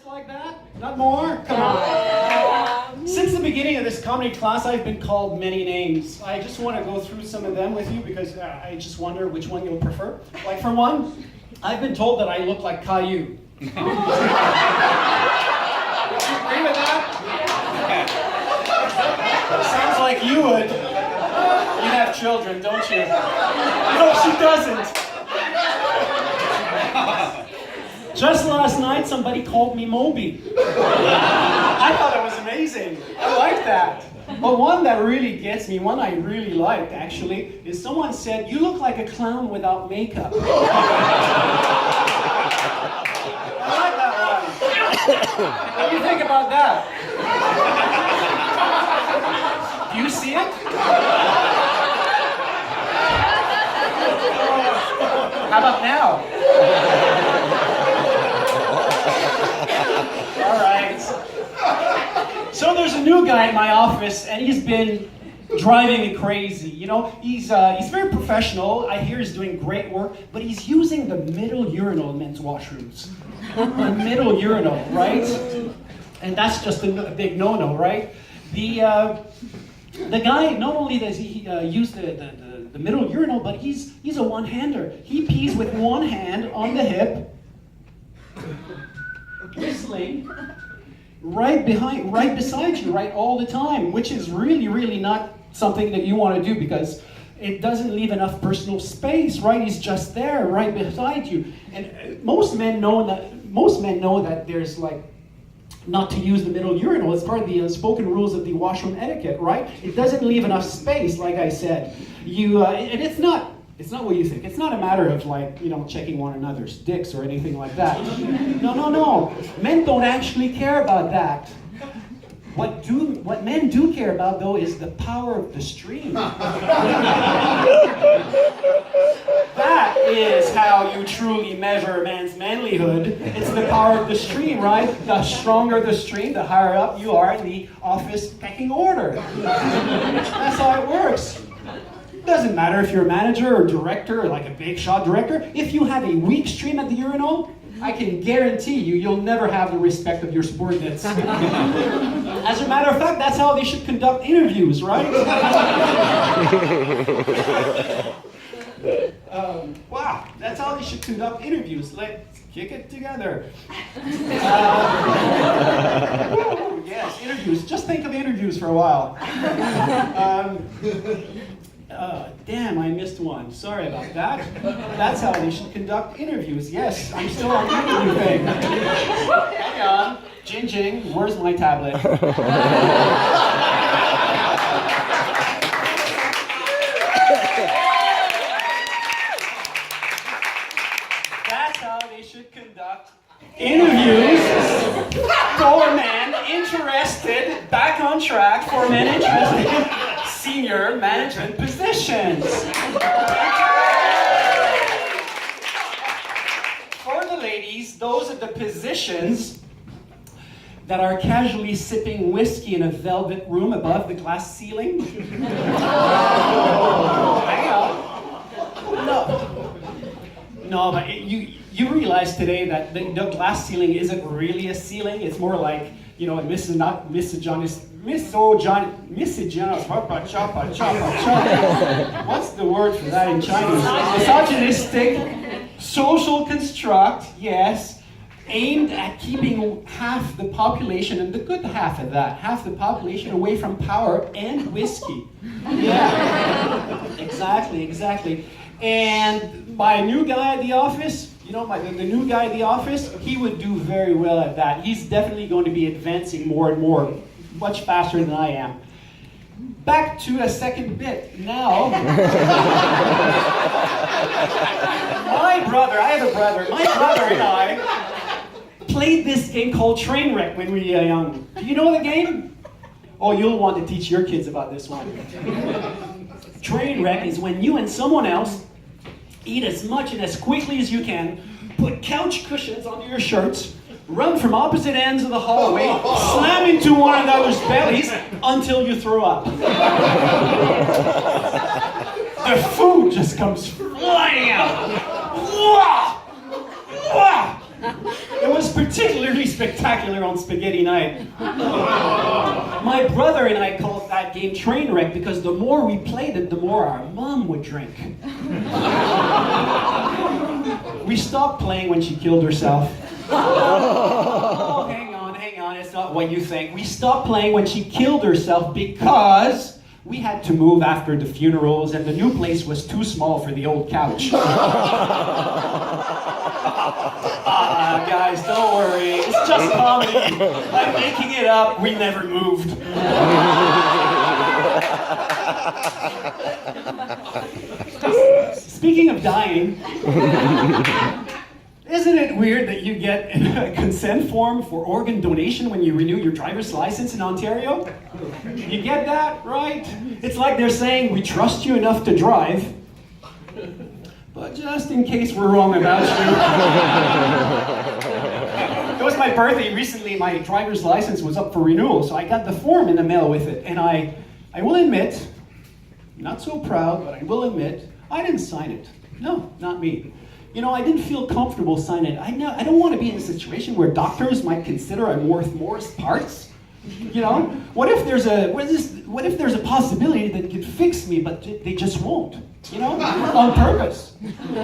Just like that? Not more? Come on. Since the beginning of this comedy class, I've been called many names. I just want to go through some of them with you because I just wonder which one you'll prefer. Like for one, I've been told that I look like Caillou. Would you agree with that? Sounds like you would. You have children, don't you? No, she doesn't. Just last night, somebody called me Moby. I thought it was amazing. I like that. But one that really gets me, one I really liked actually, is someone said, "You look like a clown without makeup." I like that one. What do you think about that? Do you see it? How about now? All right. So there's a new guy in my office, and he's been driving me crazy. You know, he's very professional. I hear he's doing great work, but he's using the middle urinal in men's washrooms. The middle urinal, right? And that's just a big no-no, right? The guy, not only does he use the middle urinal, but he's a one-hander. He pees with one hand on the hip, whistling right beside you, right all the time, which is really, really not something that you want to do because it doesn't leave enough personal space, right? He's just there, right beside you. And most men know that there's like not to use the middle urinal. It's part of the unspoken rules of the washroom etiquette, right? It doesn't leave enough space, like I said. And it's not what you think. It's not a matter of like, checking one another's dicks or anything like that. No. Men don't actually care about that. What men do care about, though, is the power of the stream. That is how you truly measure a man's manlyhood. It's the power of the stream, right? The stronger the stream, the higher up you are in the office pecking order. That's how it works. Doesn't matter if you're a manager or director or like a big shot director. If you have a weak stream at the urinal, I can guarantee you'll never have the respect of your subordinates. As a matter of fact, that's how they should conduct interviews, right? Wow, that's how they should conduct interviews. Let's kick it together. Yes, interviews. Just think of interviews for a while. Damn, I missed one. Sorry about that. That's how they should conduct interviews. Yes, I'm still on the interview thing. Hang on. Jing jing, where's my tablet? That's how they should conduct interviews for men interested, back on track, for men interested in senior management positions. For the ladies, those are the positions that are casually sipping whiskey in a velvet room above the glass ceiling. Hang on. No, but you realize today that the glass ceiling isn't really a ceiling. It's more like, what's the word for that in Chinese? Misogynistic social construct, yes, aimed at keeping half the population, and the good half of that, half the population away from power and whiskey. Yeah, exactly. And my new guy at the office, the new guy at the office, he would do very well at that. He's definitely going to be advancing more and more, much faster than I am. Back to a second bit. Now, my brother and I played this game called Trainwreck when we were young. Do you know the game? Oh, you'll want to teach your kids about this one. Trainwreck is when you and someone else eat as much and as quickly as you can, put couch cushions under your shirts, run from opposite ends of the hallway, slam into one another's bellies until you throw up. The food just comes flying out. It was particularly spectacular on spaghetti night. My brother and I called that game Trainwreck because the more we played it, the more our mom would drink. We stopped playing when she killed herself. Oh, hang on, it's not what you think. We stopped playing when she killed herself because we had to move after the funerals and the new place was too small for the old couch. Guys, don't worry. It's just comedy. I'm making it up. We never moved. Speaking of dying, isn't it weird that you get a consent form for organ donation when you renew your driver's license in Ontario? You get that, right? It's like they're saying, we trust you enough to drive, but just in case we're wrong about you. It was my birthday recently, my driver's license was up for renewal, so I got the form in the mail with it, and I will admit, not so proud, but I will admit, I didn't sign it. No, not me. You know, I didn't feel comfortable signing it. I don't want to be in a situation where doctors might consider I'm worth more parts. You know, what if there's a possibility that could fix me, but they just won't? You know, on purpose.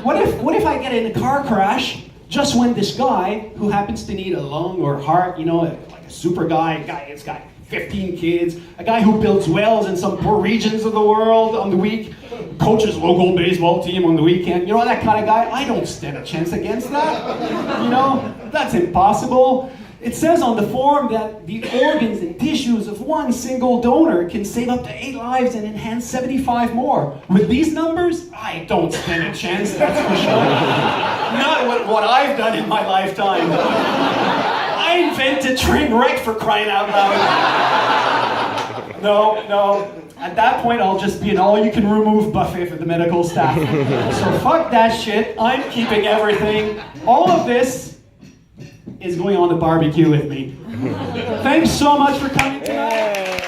What if I get in a car crash just when this guy who happens to need a lung or heart, you know, like a super guy, that's got 15 kids, a guy who builds wells in some poor regions of the world on the week, coaches local baseball team on the weekend, you know, that kind of guy, I don't stand a chance against that. You know, that's impossible. It says on the form that the organs and tissues of one single donor can save up to 8 lives and enhance 75 more. With these numbers, I don't stand a chance, that's for sure. Not what I've done in my lifetime. I invented Trainwreck, for crying out loud. No. At that point, I'll just be an all-you-can-remove buffet for the medical staff. So fuck that shit. I'm keeping everything. All of this is going on the barbecue with me. Thanks so much for coming tonight.